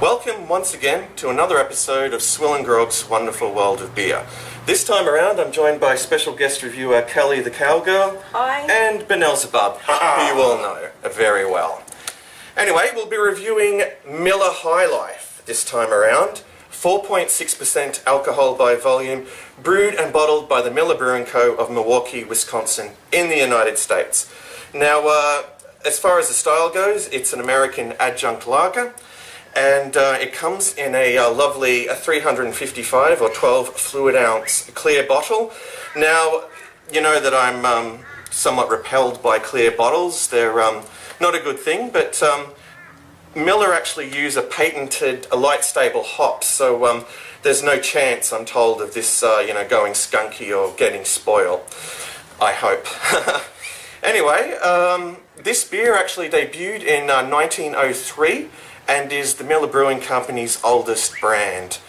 Welcome once again to another episode of SwillinGrog's Wonderful World of Beer. This time around I'm joined by special guest reviewer Kellie the Cowgirl. Hi. And Benelzebub, who you all know very well. Anyway, we'll be reviewing Miller High Life this time around. 4.6% alcohol by volume, brewed and bottled by the Miller Brewing Co. of Milwaukee, Wisconsin in the United States. Now, as far as the style goes, it's an American adjunct lager. And it comes in a lovely 355 or 12 fluid ounce clear bottle. Now, you know that I'm somewhat repelled by clear bottles. They're not a good thing, but Miller actually use a patented light stable hop, so there's no chance, I'm told, of this going skunky or getting spoiled. I hope. Anyway, this beer actually debuted in 1903. And is the Miller Brewing Company's oldest brand.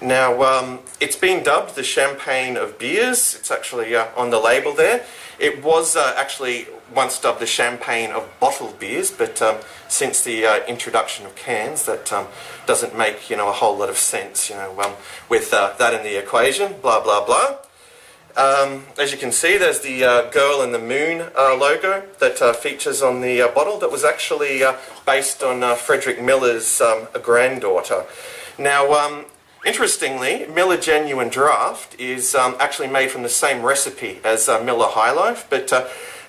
Now, it's been dubbed the champagne of beers. It's actually on the label there. It was actually once dubbed the champagne of bottled beers, but since the introduction of cans, that doesn't make a whole lot of sense. With that in the equation. Blah blah blah. As you can see, there's the Girl in the Moon logo that features on the bottle that was actually based on Frederick Miller's granddaughter. Now, interestingly, Miller Genuine Draft is actually made from the same recipe as Miller High Life, but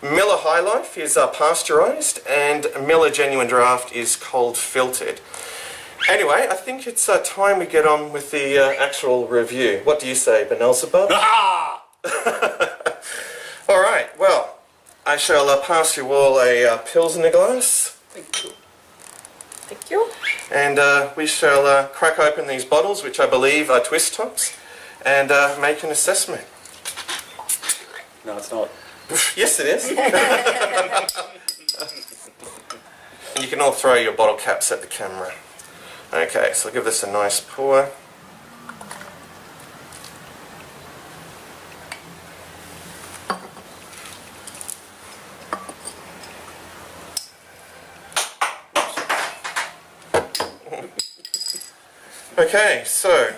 Miller High Life is pasteurized and Miller Genuine Draft is cold filtered. Anyway, I think it's time we get on with the actual review. What do you say, Benelzebub? Alright, well, I shall pass you all a Pilsner glass. Thank you. Thank you. And we shall crack open these bottles, which I believe are twist tops, and make an assessment. No, it's not. Yes, it is. You can all throw your bottle caps at the camera. Okay, so I'll give this a nice pour. Okay, so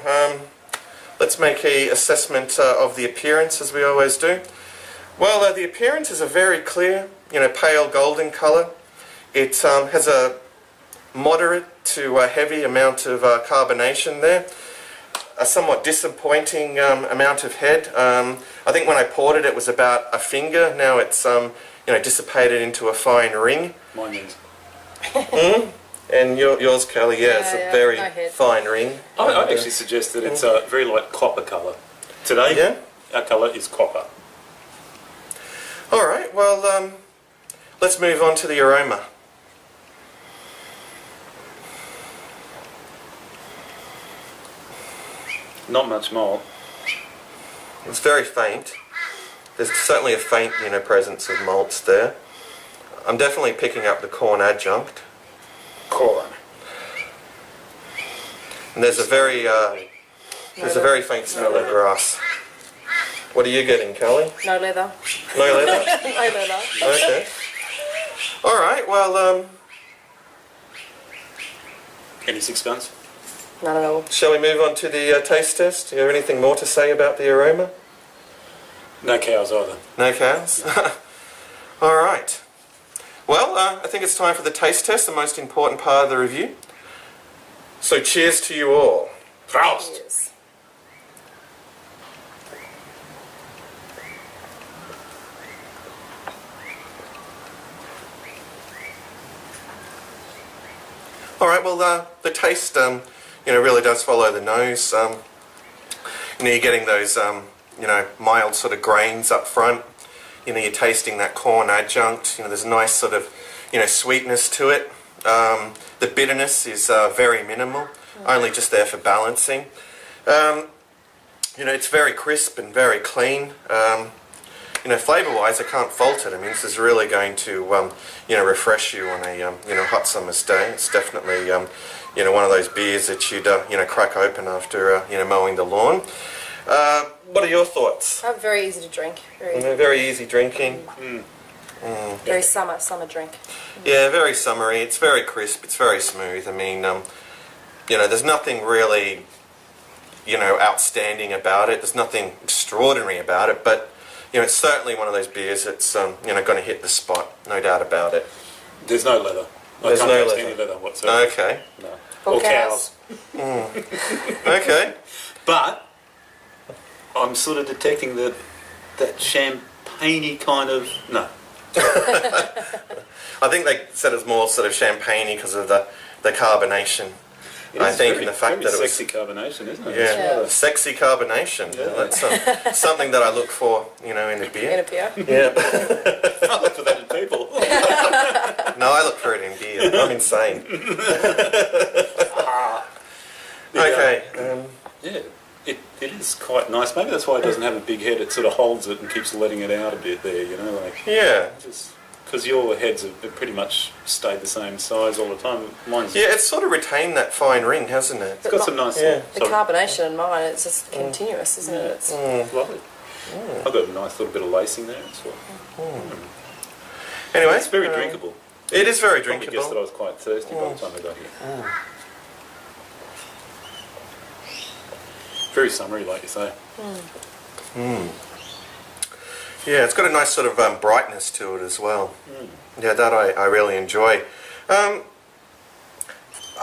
let's make an assessment of the appearance as we always do. Well, the appearance is a very clear, pale golden colour. It has a moderate to heavy amount of carbonation there. A somewhat disappointing amount of head. I think when I poured it, it was about a finger. Now it's dissipated into a fine ring. Mine is. And yours, Kellie, it's a very fine ring. I actually suggest that it's a very light copper colour. Today, our colour is copper. Alright, well, let's move on to the aroma. Not much more. It's very faint. There's certainly a faint, presence of malts there. I'm definitely picking up the corn adjunct. Corn. And there's a very faint smell of grass. What are you getting, Kellie? No leather. No leather? No leather. Okay. Alright, well, Any 6 guns? Not at all. shall we move on to the taste test? Do you have anything more to say about the aroma? No cows either. No cows? Alright. Well, I think it's time for the taste test, the most important part of the review. So cheers to you all. Proust! Yes. Alright, well, the taste, really does follow the nose. You're getting those, mild sort of grains up front. You're tasting that corn adjunct. There's a nice sort of, sweetness to it. The bitterness is very minimal, only just there for balancing. It's very crisp and very clean. Flavour-wise, I can't fault it. I mean, this is really going to, refresh you on a, hot summer's day. It's definitely, one of those beers that you'd, crack open after, mowing the lawn. What are your thoughts? Very easy to drink. Very easy drinking. Very summer drink. Yeah, very summery. It's very crisp. It's very smooth. I mean, You know, there's nothing really, you know, outstanding about it. There's nothing extraordinary about it, but you know, it's certainly one of those beers that's you know, going to hit the spot, no doubt about it. There's no leather. There's I no can't taste leather. any leather whatsoever. Okay. No. Or Or cows. Okay. But I'm sort of detecting that champagne-y kind of... No. I think they said it's more sort of champagne-y because of the carbonation. I think, and the fact that it was sexy carbonation, isn't it? yeah, sexy carbonation. Yeah. That's something that I look for, you know, in a beer. In a beer. Yeah. I look for that in people. No, I look for it in beer. I'm insane. Okay. Yeah, it is quite nice. Maybe that's why it doesn't have a big head. It sort of holds it and keeps letting it out a bit there, you know, like... Yeah. Just because your heads have pretty much stayed the same size all the time. Mine's... Yeah, it's sort of retained that fine ring, hasn't it? It's got some nice... Yeah. The carbonation in mine, it's just continuous, isn't it? It's lovely. I've got a nice little bit of lacing there as well. Anyway. It's very drinkable. It is very Probably guessed that I drinkable. was quite thirsty by the time I got here. Very summery, like you say. Yeah, it's got a nice sort of brightness to it as well. Yeah, that I really enjoy. I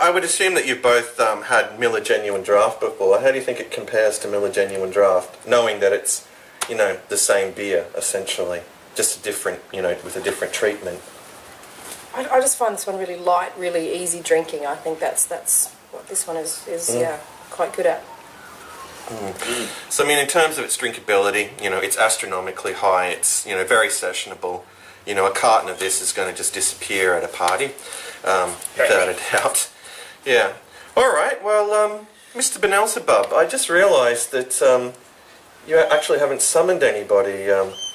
would assume that you've both had Miller Genuine Draft before. How do you think it compares to Miller Genuine Draft, knowing that it's, you know, the same beer, essentially, just a different, you know, with a different treatment? I just find this one really light, really easy drinking. I think that's what this one is yeah, quite good at. So, I mean, in terms of its drinkability, you know, it's astronomically high. It's, you know, very sessionable. You know, a carton of this is going to just disappear at a party, without a doubt. Yeah. All right. Well, Mr. Benelzebub, I just realised that you actually haven't summoned anybody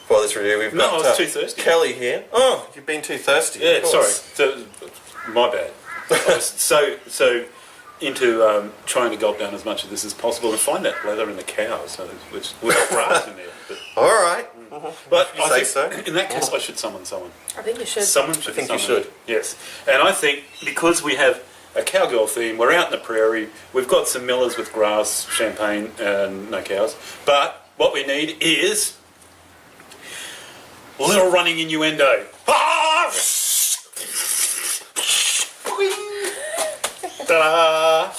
for this review. We've got I was too thirsty. Kellie here. Oh, you've been too thirsty. Yeah, of course. sorry. My bad. I was so into trying to gulp down as much of this as possible and find that leather in the cows, which without grass in there. But, All right. but You I say think so. in that case, I should summon someone. I think you should. Someone should I think you summon. should. Yes. And I think because we have a cowgirl theme, we're out in the prairie, we've got some millers with grass, champagne, and no cows. But what we need is a little running innuendo. Ah! Ta-da!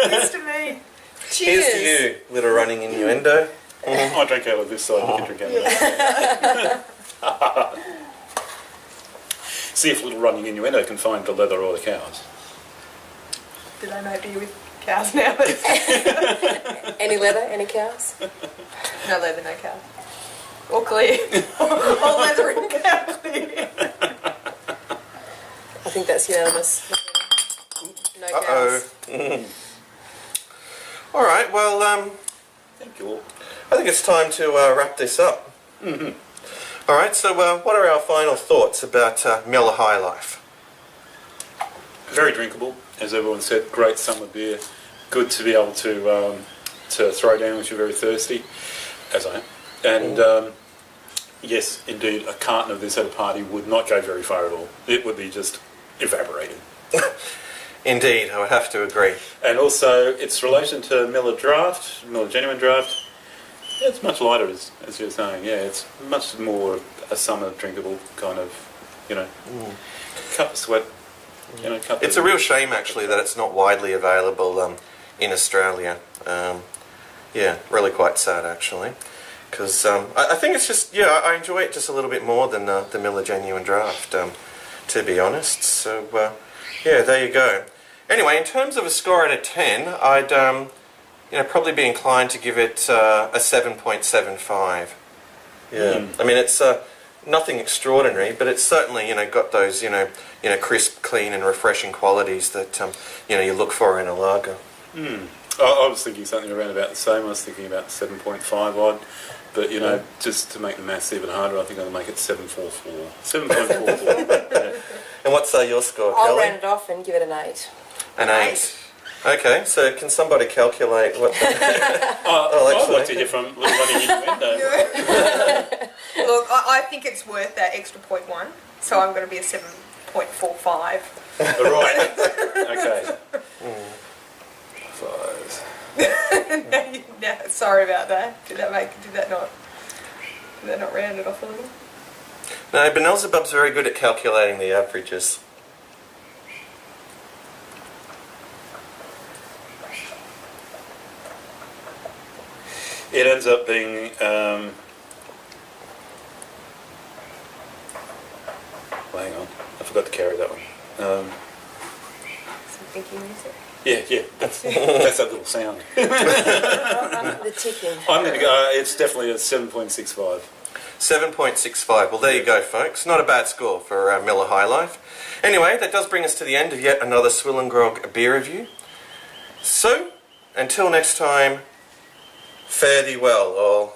Here's to me. Cheers. Here's to you, little running innuendo. I drink out of this side, you can drink out of that side. See if little running innuendo can find the leather or the cows. Did I know beer with cows now? Any leather? Any cows? No leather, no cows. All clear. All leather and cow clear. I think that's unanimous. No Uh-oh. cows. All right, well, Thank you all. I think it's time to wrap this up. All right, so what are our final thoughts about Miller High Life? Very drinkable, as everyone said. Great summer beer. Good to be able to throw down if you're very thirsty, as I am. And yes, indeed, a carton of this at a party would not go very far at all. It would be just evaporated. Indeed, I would have to agree. And also, its relation to Miller Draft, Miller Genuine Draft, yeah, it's much lighter, as you were saying. Yeah, it's much more a summer drinkable kind of, you know, cup of sweat. You know, It's a real shame, actually, that it's not widely available in Australia. Yeah, really quite sad, actually. Because I think it's just, yeah, I enjoy it just a little bit more than the Miller Genuine Draft, to be honest. So, yeah, there you go. Anyway, in terms of a score out of 10, I'd you know, probably be inclined to give it a 7.75. Yeah, I mean, it's nothing extraordinary, but it's certainly, you know, got those, you know, crisp, clean, and refreshing qualities that you know, you look for in a lager. I was thinking something around about the same. I was thinking about 7.5 odd, but you know, just to make the maths even harder, I think I'll make it 7.44. 7.44. Yeah. And what's your score, I'll Kellie? round it off and give it an 8. An 8. Okay, so can somebody calculate what... I'd like to hear from Little Running Innuendo. Look, I worth that extra 0.1, so I'm going to be a 7.45. Right. Okay. 5. No, sorry about that. Did that not round it off a little? No, Benelzebub's very good at calculating the averages. It ends up being hang on, I forgot to carry that one. Some thinking music. Yeah, that's that little sound. The ticking. I'm going to go. It's definitely a 7.65. 7.65. Well, there you go, folks. Not a bad score for Miller High Life. Anyway, that does bring us to the end of yet another SwillinGrog beer review. So, until next time, fare thee well, all.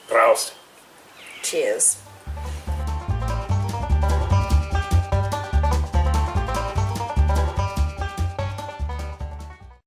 Proust. Cheers.